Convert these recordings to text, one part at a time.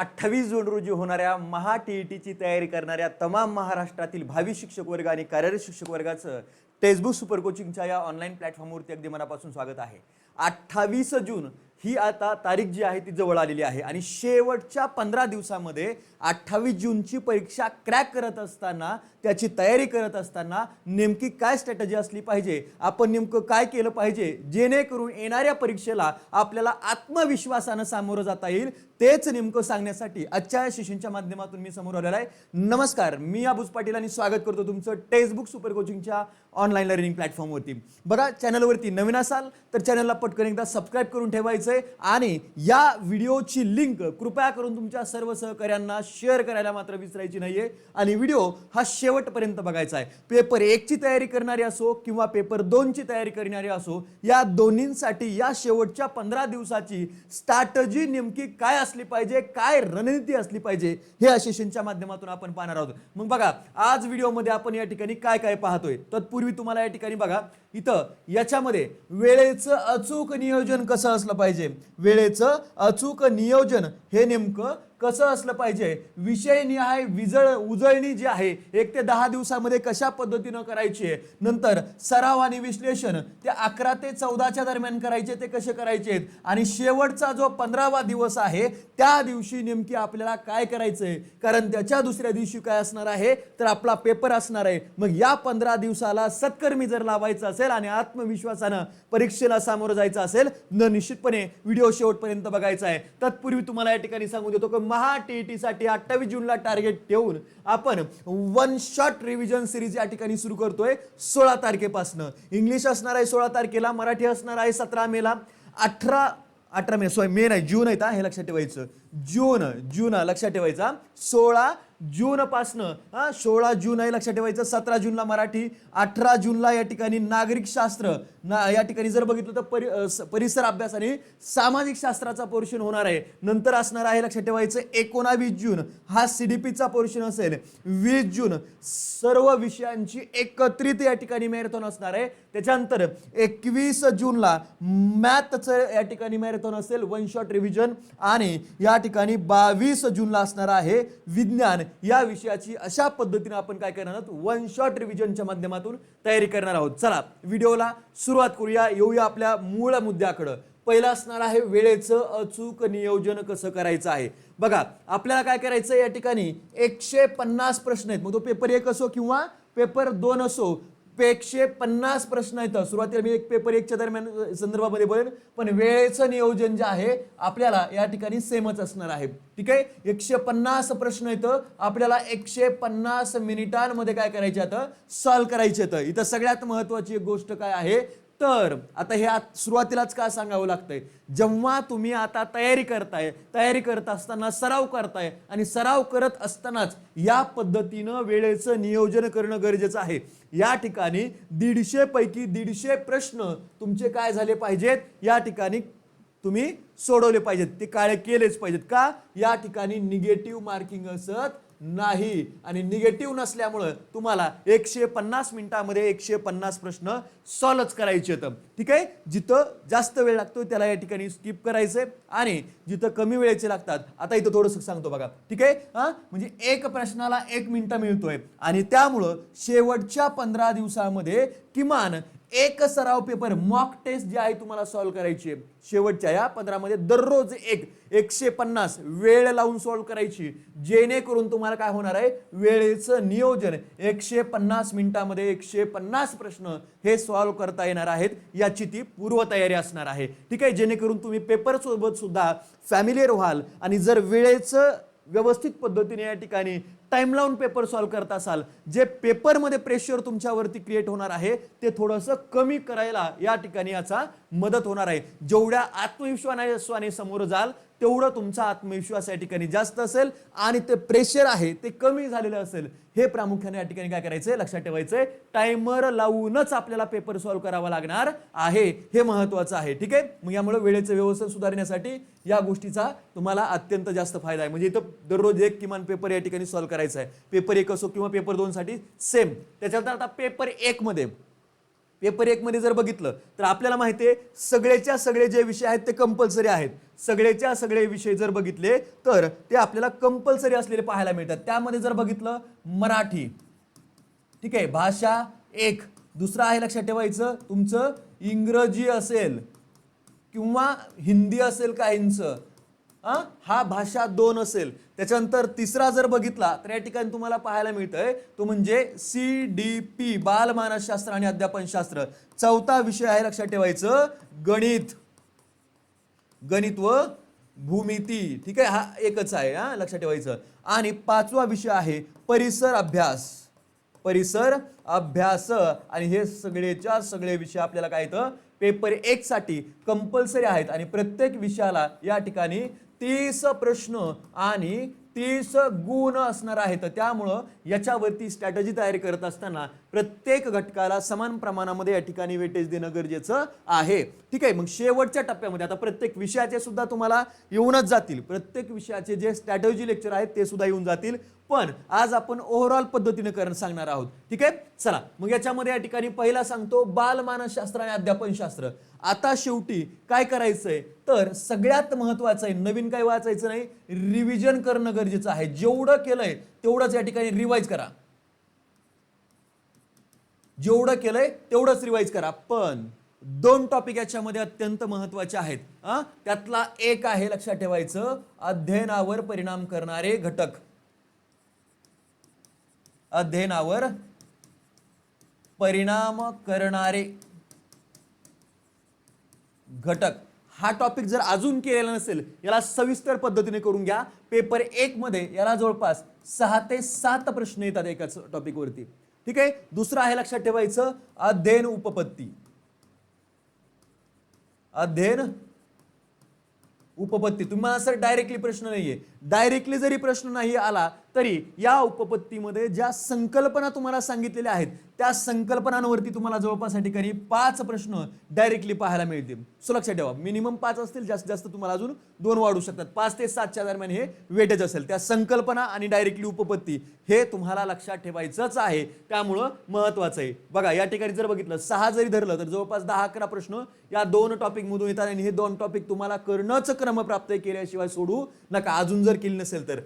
28 जून रोजी होणाऱ्या महा टीईटीची तयारी करणाऱ्या तमाम महाराष्ट्रातील भावी शिक्षक वर्ग आणि कार्यरत शिक्षक वर्गाचं टेक्स्टबुक सुपर कोचिंगच्या या ऑनलाईन प्लॅटफॉर्मवरती अगदी मनापासून स्वागत आहे। 28 जून ही आता तारीख जी आहे ती जवळ आलेली आहे आणि शेवटच्या 15 दिवसांमध्ये 28 जूनची परीक्षा क्रॅक करत असताना त्याची तयारी करत असताना नेमकी काय स्ट्रॅटेजी असली पाहिजे, आपण नेमकं काय केलं पाहिजे जेणेकरून येणाऱ्या परीक्षेला आपल्याला आत्मविश्वासाने सामोरं जाता येईल, तेच नेमकं सांगण्यासाठी आजच्या सेशनच्या माध्यमातून मी समोर आलेला आहे। नमस्कार, मी अबूज पाटील आणि स्वागत करतो तुमचं टेक्स्टबुक सुपर कोचिंगच्या ऑनलाईन लर्निंग प्लॅटफॉर्मवरती। बघा, चॅनलवरती नवीन असाल तर चॅनलला पटकन एकदा सबस्क्राइब करून ठेवायचं आणि या व्हिडिओची लिंक कृपया करून तुमच्या सर्व सहकार्यांना शेअर करायला मात्र विसरायची नाहीये आणि व्हिडिओ हा शेवटपर्यंत बघायचा आहे। पेपर 1 ची तयारी करणारे असो किंवा पेपर 2 ची तयारी करणारे असो, या दोन्हींसाठी या शेवटच्या 15 दिवसाची स्ट्रॅटेजी नेमकी काय असली पाहिजे, काय रणनीती असली पाहिजे, हे या सेशनच्या माध्यमातून आपण पाहणार आहोत। मग बघा, आज व्हिडिओमध्ये आपण या ठिकाणी काय काय पाहतोय, तत्पूर्वी तुम्हाला या ठिकाणी बघा इथं याच्यामध्ये वेळेचं अचूक नियोजन कसं असलं पाहिजे, वेळेचं अचूक नियोजन हे नेमकं कसं असलं पाहिजे, विषय निहाय उजळणी जी आहे 1 ते 10 दिवसामध्ये कशा पद्धतीनं करायची आहे, नंतर सराव आणि विश्लेषण ते 11 ते 14च्या दरम्यान करायचे ते कसे करायचे, आणि शेवटचा जो 15वा दिवस आहे त्या दिवशी नेमकी आपल्याला काय करायचंय, कारण त्याच्या दुसऱ्या दिवशी काय असणार आहे तर आपला पेपर असणार आहे। मग या 15 दिवसाला सत्कर्मी जर लावायचं असेल आणि आत्मविश्वासानं परीक्षेला सामोरं जायचं असेल तर निश्चितपणे व्हिडिओ शेवटपर्यंत बघायचा आहे। तत्पूर्वी तुम्हाला या ठिकाणी सांगू देतो की महा टीईटी साठी 28 जूनला टार्गेट ठेवून आपण वन शॉट रिव्हिजन सिरीज या ठिकाणी सुरू करतोय 16 तारखेपासून। इंग्लिश असणार आहे 16 तारखेला, मराठी असणार आहे 17 मेला, 18 मे मे नाही जून आहे, हे लक्षात ठेवायचं, जून लक्षात ठेवायचा, 16 जून पासनं 16 जून आहे लक्षात ठेवायचं, 17 जूनला मराठी, 18 जूनला या ठिकाणी नागरिक शास्त्र या ठिकाणी जर बघितलं तर परिसर अभ्यास आणि सामाजिक शास्त्राचा पोर्शन होणार आहे। नंतर असणार आहे लक्षात ठेवायचं 19 जून हा सीडीपीचा पोर्शन असेल, 20 जून सर्व विषयांची एकत्रित या ठिकाणी मॅरेथॉन असणार आहे। त्याच्यानंतर 21 जूनला मॅथचं या ठिकाणी मॅरेथॉन असेल वन शॉट रिव्हिजन, आणि या ठिकाणी 22 जूनला असणार आहे विज्ञान या विषयाची। अशा पद्धतीने आपण काय करणार आहोत, वन शॉट रिव्हिजनच्या माध्यमातून तयारी करणार आहोत। चला व्हिडिओला सुरुवात करूया, येऊया आपल्या मूळ मुद्द्याकडे। पहिला असणार आहे वेळेचं अचूक नियोजन कसं करायचं आहे। बघा, आपल्याला काय करायचं या ठिकाणी 150 प्रश्न आहेत, मग तो पेपर 1 असो किंवा पेपर 2 असो, 150 प्रश्न आहेत। सुरुवातीला मी एक पेपर 1च्या दरम्यान संदर्भामध्ये बोलेन, पण वेळेचं नियोजन जे आहे आपल्याला या ठिकाणी सेमच असणार आहे। ठीक आहे, 150 प्रश्न आहेत, आपल्याला 150 मिनिटांमध्ये काय करायचे आता सॉल्व्ह करायचे आहेत। इथं सगळ्यात महत्त्वाची एक गोष्ट काय आहे तर आता हे सुरुवातीलाच का सांगावं लागतंय, जेव्हा तुम्ही आता तयारी करत असताना सराव करताय आणि सराव करत असतानाच या पद्धतीनं वेळेचं नियोजन करणं गरजेचं आहे। या ठिकाणी 150 पैकी 150 प्रश्न तुमचे काय झाले पाहिजेत, या ठिकाणी तुम्ही सोडवले पाहिजेत, ते काय केलेच पाहिजेत का, या ठिकाणी निगेटिव्ह मार्किंग असत नाही, आणि निगेटिव्ह नसल्यामुळे तुम्हाला 150 मिनिटांमध्ये 150 प्रश्न सॉल्व्ह करायचे आहेत। ठीक आहे, जिथं जास्त वेळ लागतो त्याला या ठिकाणी स्किप करायचंय आणि जिथं कमी वेळेचे लागतात, आता इथं थोडंसं सांगतो बघा। ठीक आहे, म्हणजे एक प्रश्नाला 1 मिनिट मिळतोय आणि त्यामुळं शेवटच्या 15 दिवसामध्ये किमान एक सराव पेपर मॉक टेस्ट जी आहे तुम्हाला सॉल्व्ह करायची आहे। शेवटच्या या 15 मध्ये दररोज 150 वेळ लावून सॉल्व्ह करायची, जेणेकरून तुम्हाला काय होणार आहे, वेळेचं नियोजन 150 मिनिटांमध्ये 150 प्रश्न हे सॉल्व्ह करता येणार आहेत, याची ती पूर्वतयारी असणार आहे। ठीक आहे, जेणेकरून तुम्ही पेपर सोबत सुद्धा फॅमिलियर व्हाल आणि जर वेळेचं व्यवस्थित पद्धतीने या ठिकाणी टाइम लावून पेपर सॉल्व्ह करत असाल, जे पेपरमध्ये प्रेशर तुमच्यावरती क्रिएट होणार आहे ते थोडंसं कमी करायला या ठिकाणी याचा मदत होणार आहे। जेवढ्या आत्मविश्वासाने समोर जाल तेवढं तुमचा आत्मविश्वास या ठिकाणी जास्त असेल आणि ते प्रेशर आहे ते कमी झालेलं असेल। हे प्रामुख्याने या ठिकाणी काय करायचंय, लक्षात ठेवायचंय, टाइमर लावूनच आपल्याला पेपर सॉल्व्ह करावा लागणार आहे, हे महत्त्वाचं आहे। ठीक आहे, मग यामुळे वेळेचं व्यवस्थापन सुधारण्यासाठी या गोष्टीचा तुम्हाला अत्यंत जास्त फायदा आहे। म्हणजे इथं दररोज एक किमान पेपर या ठिकाणी सॉल्व्ह करायचा आहे, पेपर 1 असो किंवा पेपर 2 साठी सेम। त्याच्यानंतर आता पेपर 1 मध्ये पेपर 1 मध्ये जर बघितलं तर आपल्याला माहिती आहे सगळेच्या सगळे जे विषय आहेत ते कंपल्सरी आहेत. सगळेच्या सगळे विषय जर बघितले तर ते आपल्याला कंपल्सरी असलेले पाहायला मिळतात. त्यामध्ये जर बघितलं मराठी, ठीक आहे, भाषा 1. दुसरा आहे लक्षात ठेवायचं तुमचं इंग्रजी असेल किंवा हिंदी असेल काहींचं, हा भाषा 2 असेल. त्याच्यानंतर तिसरा जर बघितला तर या ठिकाणी तुम्हाला पाहायला मिळतंय तो म्हणजे CDP बाल मानसशास्त्र आणि अध्यापनशास्त्र. चौथा विषय आहे लक्षात ठेवायचं गणित, गणित व भूमिती, ठीक आहे, हा एकच आहे लक्षात ठेवायचं. आणि 5वा विषय आहे परिसर अभ्यास, परिसर अभ्यास. आणि हे सगळेच्या सगळे विषय आपल्याला काय येतं पेपर 1 साठी कंपल्सरी आहेत आणि प्रत्येक विषयाला या ठिकाणी 30 प्रश्न आणि 30 गुण असणार आहेत. त्यामुळं याच्यावरती स्ट्रॅटेजी तयारी करत असताना प्रत्येक घटकाला समान प्रमाणामध्ये या ठिकाणी वेटेज देणं गरजेचं आहे. ठीक आहे, मग शेवटच्या टप्प्यामध्ये आता प्रत्येक विषयाचे सुद्धा तुम्हाला येऊनच जातील, प्रत्येक विषयाचे जे स्ट्रॅटेजी लेक्चर आहेत ते सुद्धा येऊन जातील, पण आज आपण ओव्हरऑल पद्धतीने सांगणार आहोत. ठीक आहे, चला मग याच्यामध्ये या ठिकाणी पहिला सांगतो बाल मानसशास्त्र आणि अध्यापनशास्त्र. आता शेवटी काय करायचंय तर सगळ्यात महत्वाचं आहे नवीन काही वाचायचं नाही, रिव्हिजन करणं गरजेचं आहे. जेवढं केलंय तेवढंच या ठिकाणी रिवाइज करा, जेवढं केलंय तेवढंच रिवाइज करा. पण 2 टॉपिक याच्यामध्ये अत्यंत महत्वाचे आहेत. त्यातला एक आहे लक्षात ठेवायचं अध्ययनावर परिणाम करणारे घटक, अध्ययनावर परिणाम करणारे घटक. हा टॉपिक जर अजून केलेला नसेल याला सविस्तर पद्धतीने करून घ्या. पेपर 1 मध्ये याला जवळपास 6 ते 7 प्रश्न येतात एकाच टॉपिक वरती. ठीक आहे, दुसरा आहे लक्षात ठेवायचं अध्ययन उपपत्ती, अध्ययन उपपत्ती. तुम्हाला सर डायरेक्टली प्रश्न नाहीये, डायरेक्टली जरी प्रश्न नाही आला तरी या उपपत्तीमध्ये ज्या संकल्पना तुम्हाला सांगितलेल्या आहेत त्या संकल्पनांवरती तुम्हाला जवळपास या ठिकाणी 5 प्रश्न डायरेक्टली पाहायला मिळतील. सो लक्षात ठेवा मिनिमम 5 असतील, जास्तीत जास्त तुम्हाला अजून 2 वाढू शकतात. 5 ते 7च्या दरम्यान हे वेटेज असेल. त्या संकल्पना आणि डायरेक्टली उपपत्ती हे तुम्हाला लक्षात ठेवायचंच आहे, त्यामुळं महत्वाचं आहे. बघा या ठिकाणी जर बघितलं 6 जरी धरलं तर जवळपास 10-11 प्रश्न या 2 टॉपिक मधून येतात आणि हे 2 टॉपिक तुम्हाला करणंच क्रमप्राप्त केल्याशिवाय सोडू नका, अजून जर केली नसेल तर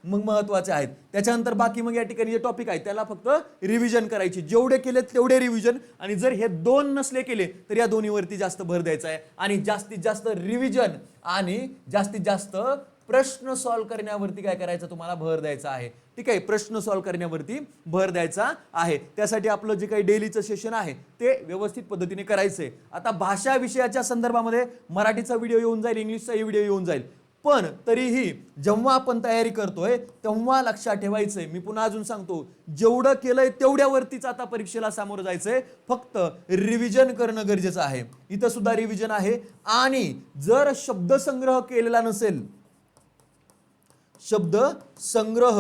मग महत्वाचे आहेत. त्याच्यानंतर बाकी मग या ठिकाणी जे टॉपिक आहे त्याला फक्त रिव्हिजन करायची, जेवढे केले तेवढे रिव्हिजन. आणि जर हे 2 नसले केले तर या दोन्हीवरती जास्त भर द्यायचा आहे आणि जास्तीत जास्त रिव्हिजन आणि जास्तीत जास्त प्रश्न सॉल्व्ह करण्यावरती काय करायचं तुम्हाला भर द्यायचा आहे. ठीक आहे, प्रश्न सॉल्व्ह करण्यावरती भर द्यायचा आहे. त्यासाठी आपलं जे काही डेलीचं सेशन आहे ते व्यवस्थित पद्धतीने करायचंय. आता भाषा विषयाच्या संदर्भामध्ये मराठीचा व्हिडिओ येऊन जाईल, इंग्लिशचाही व्हिडिओ येऊन जाईल, पण तरीही जेव्हा आपण तयारी करतोय तेव्हा लक्षात ठेवायचंय, मी पुन्हा अजून सांगतो, जेवढं केलंय तेवढ्यावरतीच आता परीक्षेला सामोरं जायचंय. फक्त रिव्हिजन करणं गरजेचं आहे. इथं सुद्धा रिव्हिजन आहे. आणि जर शब्दसंग्रह केलेला नसेल, शब्दसंग्रह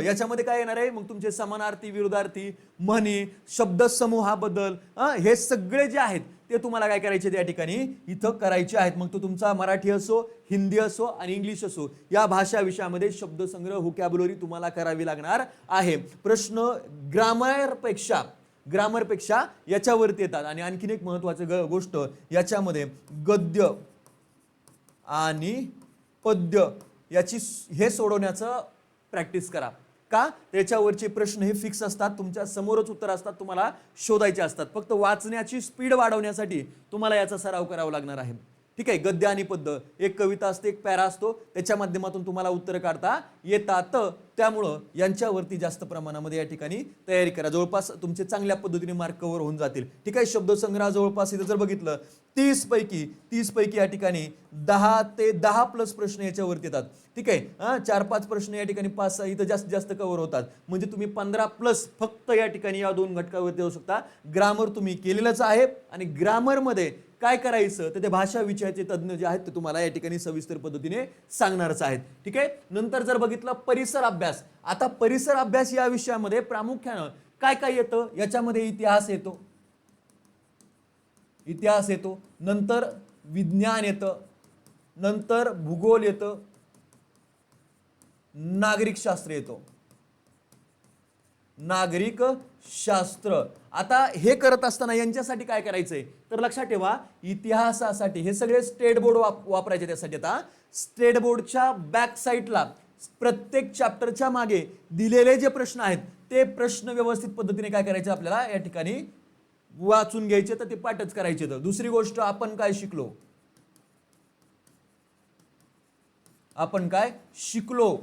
याच्यामध्ये काय येणार आहे मग तुमचे समानार्थी, विरुद्धार्थी, म्हणी, शब्दसमूहाबद्दल हे सगळे जे आहेत ते तुम्हाला काय करायचे त्या ठिकाणी इथं करायचे आहेत. मग तो तुमचा मराठी असो, हिंदी असो आणि इंग्लिश असो, या भाषा विषयामध्ये शब्दसंग्रह, व्होकॅब्युलरी तुम्हाला करावी लागणार आहे. प्रश्न ग्रामरपेक्षा याच्यावरती येतात. आणि आणखीन एक महत्वाची गोष्ट याच्यामध्ये गद्य आणि पद्य याची हे सोडवण्याचं प्रॅक्टिस करा. का त्याच्यावरचे प्रश्न हे फिक्स असतात, तुमच्या समोरच उत्तर असतात, तुम्हाला शोधायचे असतात. फक्त वाचण्याची स्पीड वाढवण्यासाठी तुम्हाला याचा सराव करावा लागणार आहे. ठीक आहे, गद्य आणि पद्य, एक कविता असते, एक पॅरा असतो, त्याच्या माध्यमातून तुम्हाला उत्तर काढता येतात. त्यामुळं यांच्यावरती जास्त प्रमाणामध्ये या ठिकाणी तयारी करा, जवळपास तुमचे चांगल्या पद्धतीने मार्क कव्हर होऊन जातील. ठीक आहे, शब्दसंग्रह जवळपास इथं जर बघितलं 30 पैकी या ठिकाणी 10 ते 10 प्लस प्रश्न याच्यावरती येतात. ठीक आहे, 4-5 प्रश्न या ठिकाणी 5-6 इथं जास्तीत जास्त कव्हर होतात. म्हणजे तुम्ही 15 प्लस फक्त या ठिकाणी या 2 घटकावरती येऊ शकता. ग्रामर तुम्ही केलेलंच आहे आणि ग्रामरमध्ये काय करायचं तर ते भाषा विषयाचे तज्ञ जे आहेत ते तुम्हाला या ठिकाणी सविस्तर पद्धतीने सांगणारच आहेत. ठीक आहे, नंतर जर बघितलं परिसर अभ्यास. आता परिसर अभ्यास या विषयामध्ये प्रामुख्यानं काय काय येतं, याच्यामध्ये इतिहास येतो, नंतर विज्ञान येतं, नंतर भूगोल येतं, नागरिक शास्त्र येतो. नागरिक शास्त्र. आता हे करत असताना यांच्यासाठी काय करायचंय तर लक्षात ठेवा, इतिहासासाठी हे सगळे स्टेट बोर्ड वापरायचे. त्यासाठी आता स्टेट बोर्डच्या बॅक साईडला प्रत्येक चॅप्टरच्या मागे दिलेले जे प्रश्न आहेत ते प्रश्न व्यवस्थित पद्धतीने काय करायचे आपल्याला या ठिकाणी वाचून घ्यायचे, तर ते पाठच करायचे. तर दुसरी गोष्ट आपण काय शिकलो, आपण काय शिकलो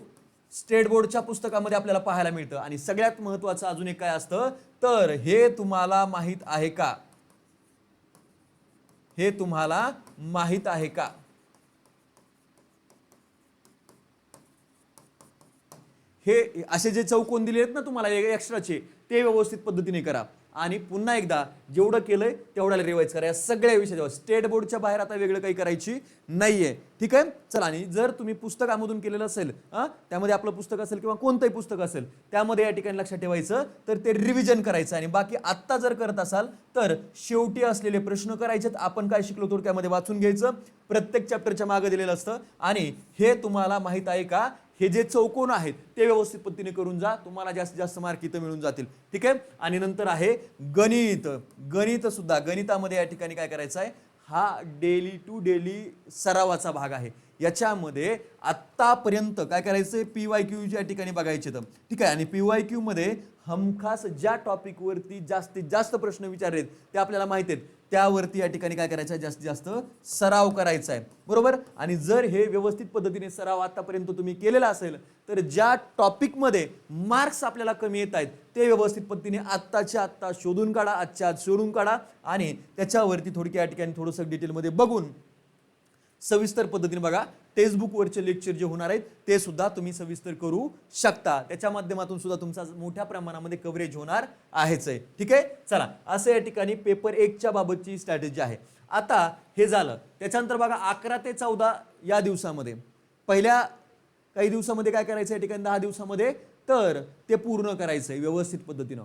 स्टेट बोर्डच्या पुस्तकामध्ये आपल्याला पाहायला मिळतं. आणि सगळ्यात महत्वाचं अजून एक काय असतं तर हे तुम्हाला माहित आहे का, हे तुम्हाला माहित आहे का. हे असे जे चौकोन दिले आहेत ना तुम्हाला एक्स्ट्राचे ते व्यवस्थित पद्धतीने करा. आणि पुन्हा एकदा जेवढं केलंय तेवढ्याला रिवाइज करा या सगळ्या विषयावर. स्टेट बोर्डच्या बाहेर आता वेगळं काही करायची नाहीये. ठीक आहे, चला. आणि जर तुम्ही पुस्तकामधून केलेलं असेल, त्यामध्ये आपलं पुस्तक असेल किंवा कोणतंही पुस्तक असेल, त्यामध्ये या ठिकाणी लक्षात ठेवायचं तर ते रिव्हिजन करायचं. आणि बाकी आत्ता जर करत असाल तर शेवटी असलेले प्रश्न करायचेत. आपण काय शिकलो थोडक्यामध्ये वाचून घ्यायचं, प्रत्येक चॅप्टरच्या मागे दिलेलं असतं. आणि हे तुम्हाला माहित आहे का, हे जे चौकोन आहेत ते व्यवस्थित पद्धतीने करून जा, तुम्हाला जास्तीत जास्त मार्क इथं मिळून जातील. ठीक आहे. आणि नंतर आहे गणित. गणित सुद्धा, गणितामध्ये या ठिकाणी काय करायचं आहे, हा डेली टू डेली सरावाचा भाग आहे. याच्यामध्ये आत्तापर्यंत काय करायचं, PYQ या ठिकाणी बघायचे. तर ठीक आहे. आणि PYQ मध्ये हमखास ज्या टॉपिकवरती जास्तीत जास्त प्रश्न विचारलेत ते आपल्याला माहिती आहेत, त्यावरती या ठिकाणी काय करायचं आहे, जास्तीत जास्त सराव करायचा आहे. बरोबर. आणि जर हे व्यवस्थित पद्धतीने सराव आतापर्यंत तुम्ही केलेला असेल तर ज्या टॉपिकमध्ये मार्क्स आपल्याला कमी येत आहेत ते व्यवस्थित पद्धतीने आत्ताच्या आत्ता शोधून काढा, आजच्या आज शोधून काढा. आणि त्याच्यावरती थोडक्या या ठिकाणी थोडंसं डिटेलमध्ये बघून सविस्तर पद्धतीने बघा. टेक्स्टबुकवरचे लेक्चर जे होणार आहेत ते सुद्धा तुम्ही सविस्तर करू शकता. त्याच्या माध्यमातून सुद्धा तुमचा मोठ्या प्रमाणामध्ये कव्हरेज होणार आहेच आहे. ठीक आहे. चला, असं या ठिकाणी पेपर 1च्या बाबतची स्ट्रॅटेजी आहे. आता हे झालं. त्याच्यानंतर बघा 11 ते 14 या दिवसामध्ये, पहिल्या काही दिवसामध्ये काय करायचं या ठिकाणी 10 दिवसामध्ये तर ते पूर्ण करायचंय व्यवस्थित पद्धतीनं.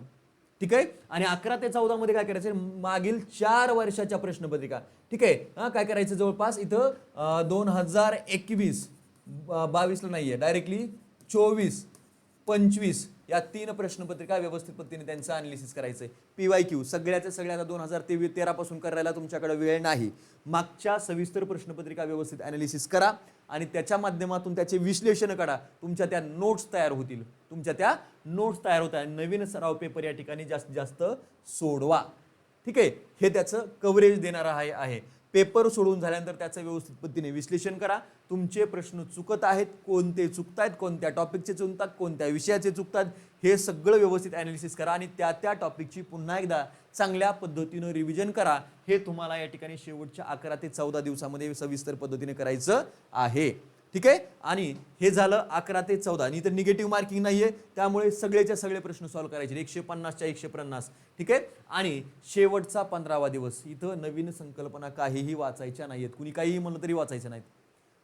ठीक आहे. आणि 11 ते 14 मध्ये काय करायचं, मागील 4 वर्षाच्या प्रश्नपत्रिका. ठीक आहे. काय करायचं, जवळपास इथं 2021 22ला नाहीये, डायरेक्टली 24 25 या 3 प्रश्नपत्रिका व्यवस्थित पद्धतीने त्यांचं अनालिसिस करायचंय. PYQ सगळ्याच्या सगळ्या 2013 पासून करायला तुमच्याकडे वेळ नाही. मागच्या सविस्तर प्रश्नपत्रिका व्यवस्थित अनालिसिस करा आणि त्याच्या माध्यमातून त्याचे विश्लेषण करा. तुमच्या त्या नोट्स तयार होतील, तुमच्या त्या नोट्स तयार होतात. नवीन सराव पेपर या ठिकाणी जास्तीत जास्त सोडवा. ठीक आहे. हे त्याचं कव्हरेज देणारा आहे. पेपर सोडून झाल्यानंतर त्याचं व्यवस्थित पद्धतीने विश्लेषण करा. तुमचे प्रश्न चुकत आहेत, कोणते चुकतायत, कोणत्या टॉपिकचे चुकतात, कोणत्या विषयाचे चुकतात, हे सगळं व्यवस्थित अनालिसिस करा. आणि त्या टॉपिकची पुन्हा एकदा चांगल्या पद्धतीनं रिव्हिजन करा. हे तुम्हाला या ठिकाणी शेवटच्या 11 ते 14 दिवसामध्ये सविस्तर पद्धतीने करायचं आहे. ठीक आहे. आणि हे झालं 11 ते 14. आणि इथं निगेटिव्ह मार्किंग नाहीये, त्यामुळे सगळेच्या सगळे प्रश्न सॉल्व्ह करायचे 150च्या 150. ठीक आहे. आणि शेवटचा 15वा दिवस, इथं नवीन संकल्पना काहीही वाचायच्या नाहीयेत, कुणी काहीही म्हणलं तरी वाचायचं नाहीत.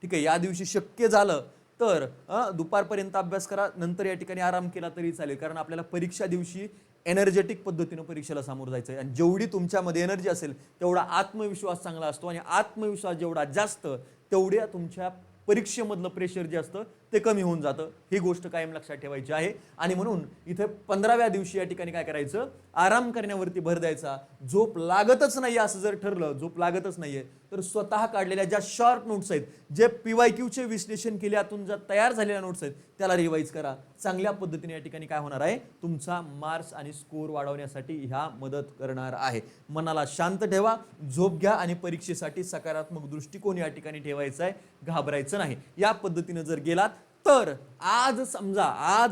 ठीक आहे. या दिवशी शक्य झालं तर दुपारपर्यंत अभ्यास करा, नंतर या ठिकाणी आराम केला तरी चालेल. कारण आपल्याला परीक्षा दिवशी एनर्जेटिक पद्धतीनं परीक्षेला सामोरं जायचं आहे. आणि जेवढी तुमच्यामध्ये एनर्जी असेल तेवढा आत्मविश्वास चांगला असतो. आणि आत्मविश्वास जेवढा जास्त तेवढ्या तुमच्या परीक्षेमधलं प्रेशर जे असतं ते कमी होऊन जातं. ही गोष्ट कायम लक्षात ठेवायची आहे. आणि म्हणून इथे 15व्या दिवशी या ठिकाणी काय करायचं, आराम करण्यावरती भर द्यायचा. झोप लागतच नाही असं जर ठरलं, झोप लागतच नाहीये तर स्वतः काढलेल्या ज्या शॉर्ट नोट्स आहेत, जे PYQचे विश्लेषण केल्यातून ज्या तयार झालेल्या नोट्स आहेत त्याला रिवाइज करा. चांगल्या पद्धतीने या ठिकाणी काय होणार आहे, तुमचा मार्क्स आणि स्कोर वाढवण्यासाठी ह्या मदत करणार आहे. मनाला शांत ठेवा, झोप घ्या आणि परीक्षेसाठी सकारात्मक दृष्टिकोन या ठिकाणी ठेवायचा आहे, घाबरायचं नाही. या पद्धतीने जर गेलात तर आज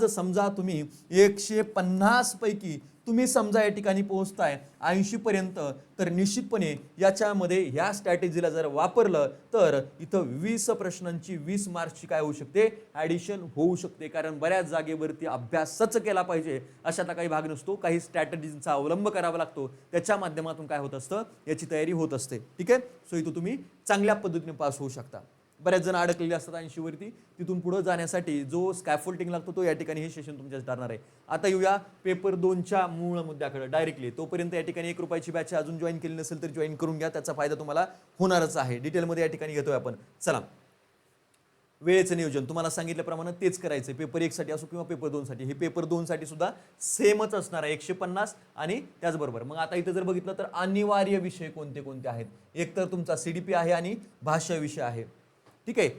समजा तुम्ही 150 पैकी तुम्ही समजा या ठिकाणी पोहोचताय 80 पर्यंत, तर निश्चितपणे याच्यामध्ये ह्या स्ट्रॅटेजीला जर वापरलं तर इथं 20 प्रश्नांची 20 मार्क्सची काय होऊ शकते, ॲडिशन होऊ शकते. कारण बऱ्याच जागेवरती अभ्यासच केला पाहिजे अशातला काही भाग नसतो, काही स्ट्रॅटेजींचा अवलंब करावा लागतो. त्याच्या माध्यमातून काय होत असतं, याची तयारी होत असते. ठीक आहे. सो इथं तुम्ही चांगल्या पद्धतीने पास होऊ शकता. बऱ्याच जण अडकलेले असतात 80 वरती, तिथून पुढे जाण्यासाठी जो स्कॅफोल्डिंग लागतो तो या ठिकाणी हे सेशन तुमच्यासाठी ठरणार आहे. आता येऊया पेपर 2च्या मूळ मुद्द्याकडे डायरेक्टली. तोपर्यंत या ठिकाणी 1 रुपयाची बॅच अजून जॉईन केली नसेल तर जॉईन करून घ्या, त्याचा फायदा तुम्हाला होणारच आहे. डिटेलमध्ये या ठिकाणी घेतोय आपण. चला, वेळेचं नियोजन तुम्हाला सांगितल्याप्रमाणे तेच करायचं पेपर 1 साठी असो किंवा पेपर 2 साठी. हे पेपर 2 साठी सुद्धा सेमच असणार आहे 150 आणि त्याचबरोबर. मग आता इथं जर बघितलं तर अनिवार्य विषय कोणते कोणते आहेत, एक तर तुमचा CDP आहे आणि भाषा विषय आहे. ठीक आहे,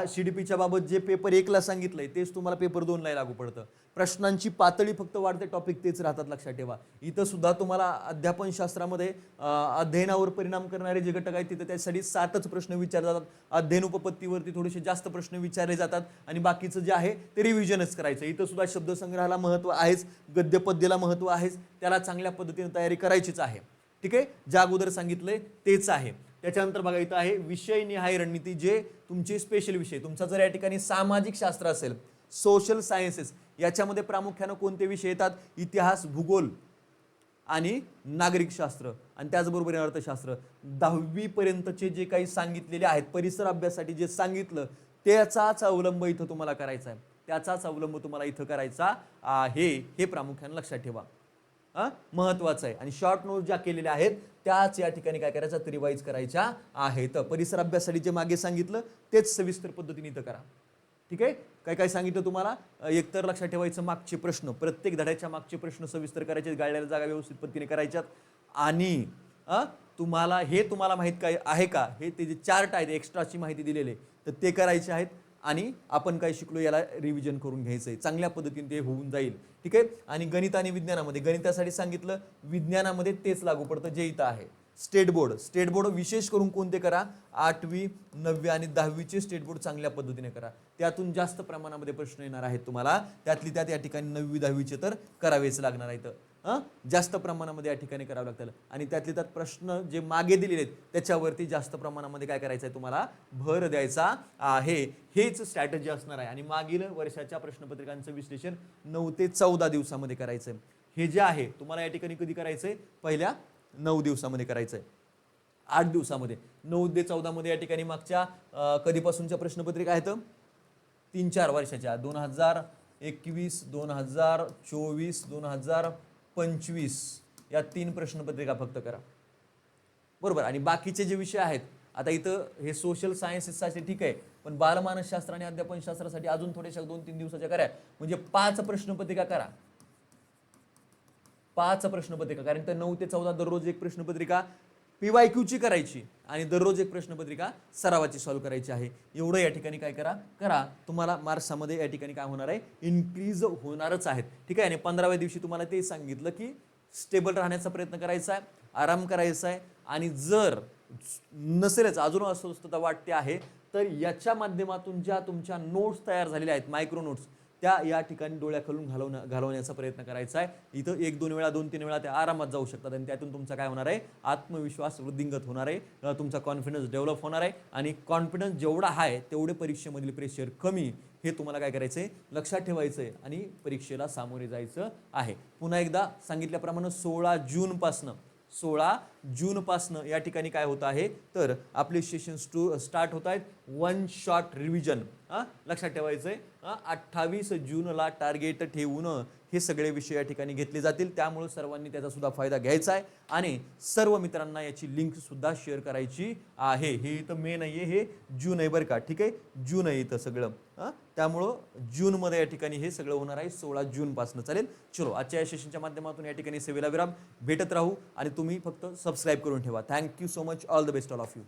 CDPच्या बाबत जे पेपर 1 ला सांगितलंय तेच तुम्हाला पेपर 2 ला लागू पडतं. प्रश्नांची पातळी फक्त वाढते, टॉपिक तेच राहतात, लक्षात ठेवा. इथं सुद्धा तुम्हाला अध्यापन शास्त्रामध्ये अध्ययनावर परिणाम करणारे जे घटक आहेत तिथे त्यासाठी 7च प्रश्न विचारले जातात. अध्ययन उपपत्तीवरती थोडेसे जास्त प्रश्न विचारले जातात आणि बाकीचं जे आहे ते रिव्हिजनच करायचं. इथं सुद्धा शब्दसंग्रहाला महत्त्व आहेच, गद्य पद्याला महत्त्व आहेच, त्याला चांगल्या पद्धतीने तयारी करायचीच आहे. ठीक आहे, ज्या अगोदर सांगितलंय तेच आहे. त्याच्यानंतर बघा इथं आहे विषयनिहाय रणनीती, जे तुमचे स्पेशल विषय. तुमचा जर या ठिकाणी सामाजिक शास्त्र असेल, सोशल सायन्सेस, याच्यामध्ये प्रामुख्याने कोणते विषय येतात, इतिहास, भूगोल आणि नागरिक शास्त्र आणि त्याचबरोबर अर्थशास्त्र. 10वी पर्यंतचे जे काही सांगितलेले आहेत परिसर अभ्यासासाठी जे सांगितलं त्याचाच अवलंब इथं तुम्हाला करायचा आहे, त्याचाच अवलंब तुम्हाला इथं करायचा आहे, हे प्रामुख्याने लक्षात ठेवा. महत्वाचं आहे. आणि शॉर्ट नोट ज्या केलेल्या आहेत त्याच या ठिकाणी काय करायचं, रिवाइज करायच्या आहेत. परिसर अभ्यासासाठी जे मागे सांगितलं तेच सविस्तर पद्धतीने इथं करा. ठीक आहे, काय काय सांगितलं तुम्हाला, एकतर लक्षात ठेवायचं मागचे प्रश्न, प्रत्येक धड्याच्या मागचे प्रश्न सविस्तर करायचे, गाळलेल्या जागा व्यवस्थित पद्धतीने करायच्यात. आणि तुम्हाला माहित काय आहे का, हे ते जे चार्ट आहेत एक्स्ट्राची माहिती दिलेली तर ते करायचे आहेत. आणि आपण काय शिकलो याला रिव्हिजन करून घ्यायचं आहे, चांगल्या पद्धतीने ते होऊन जाईल. ठीक आहे, आणि गणित आणि विज्ञानामध्ये, गणितासाठी सांगितलं, विज्ञानामध्ये तेच लागू पडतं जे इथं आहे. स्टेट बोर्ड विशेष करून कोणते करा, 8वी 9वी आणि 10वीचे स्टेट बोर्ड चांगल्या पद्धतीने करा. त्यातून जास्त प्रमाणामध्ये प्रश्न येणार आहेत तुम्हाला, त्यातली त्यात या ठिकाणी 9वी 10वीचे तर करावेच लागणार आहेत. जास्त प्रमाणामध्ये या ठिकाणी करावं लागतं. आणि त्यातले त्यात प्रश्न जे मागे दिलेले आहेत त्याच्यावरती जास्त प्रमाणामध्ये काय करायचं आहे, तुम्हाला भर द्यायचा आहे. हेच स्ट्रॅटेजी असणार आहे. आणि मागील वर्षाच्या प्रश्नपत्रिकांचं विश्लेषण 9 ते 14 दिवसामध्ये करायचं आहे. हे जे आहे तुम्हाला या ठिकाणी कधी करायचंय, पहिल्या 9 दिवसामध्ये करायचंय, 8 दिवसामध्ये. 9 ते 14 मध्ये या ठिकाणी मागच्या कधीपासूनच्या प्रश्नपत्रिका आहेत, 3-4 वर्षाच्या, 2021, 2024, 2025 या 3 प्रश्नपत्रिका फक्त करा. बरोबर. आणि बाकीचे जे विषय आहेत, आता इथं हे सोशल सायन्सेससाठी ठीक आहे, पण बालमानसशास्त्र आणि अध्यापन शास्त्रासाठी अजून थोड्याशा 2-3 दिवसाच्या करा. म्हणजे 5 प्रश्नपत्रिका करा, 5 प्रश्नपत्रिका. कारण तर 9 ते 14 दररोज एक प्रश्नपत्रिका PYQ ची करायची आणि दररोज एक प्रश्नपत्रिका सरावाची सॉल्व्ह करायची आहे. एवढं या ठिकाणी काय करा, तुम्हाला मार्क्समध्ये या ठिकाणी काय होणार आहे, इन्क्रीज होणारच आहेत. ठीक आहे. आणि 15व्या दिवशी तुम्हाला ते सांगितलं की स्टेबल राहण्याचा प्रयत्न करायचा आहे, आराम करायचा आहे. आणि जर नसेलच, अजून अस्वस्थता वाटते आहे, तर याच्या माध्यमातून ज्या तुमच्या नोट्स तयार झालेल्या आहेत, मायक्रो नोट्स, त्या या ठिकाणी डोळ्याखालून घालवण्याचा प्रयत्न करायचा आहे. इथं 1-2 वेळा 2-3 वेळा त्या आरामात जाऊ शकतात आणि त्यातून तुमचा काय होणार आहे, आत्मविश्वास वृद्धिंगत होणार आहे, तुमचा कॉन्फिडन्स डेव्हलप होणार आहे. आणि कॉन्फिडन्स जेवढा आहे तेवढे परीक्षेमधील प्रेशर कमी, हे तुम्हाला काय करायचं आहे, लक्षात ठेवायचं आहे आणि परीक्षेला सामोरे जायचं आहे. पुन्हा एकदा सांगितल्याप्रमाणे 16 जूनपासनं या ठिकाणी काय होत आहे, तर आपले सेशन स्टार्ट होत आहेत. 1 शॉट रिव्हिजन लक्षात ठेवायचं आहे. 28 जूनला टार्गेट ठेवून हे सगळे विषय या ठिकाणी घेतले जातील. त्यामुळे सर्वांनी त्याचा सुद्धा फायदा घ्यायचा आहे आणि सर्व मित्रांना याची लिंक सुद्धा शेअर करायची आहे. हे इथं मे नाहीये, हे जून आहे बरं का. ठीक आहे, जून आहे इथं सगळं. त्यामुळं जूनमध्ये या ठिकाणी हे सगळं होणार आहे 16 जूनपासून. चालेल, चलो आजच्या या सेशनच्या माध्यमातून या ठिकाणी सेवेला विराम. भेटत राहू आणि तुम्ही फक्त सबस्क्राईब करून ठेवा. Thank you so much, all the best all of you.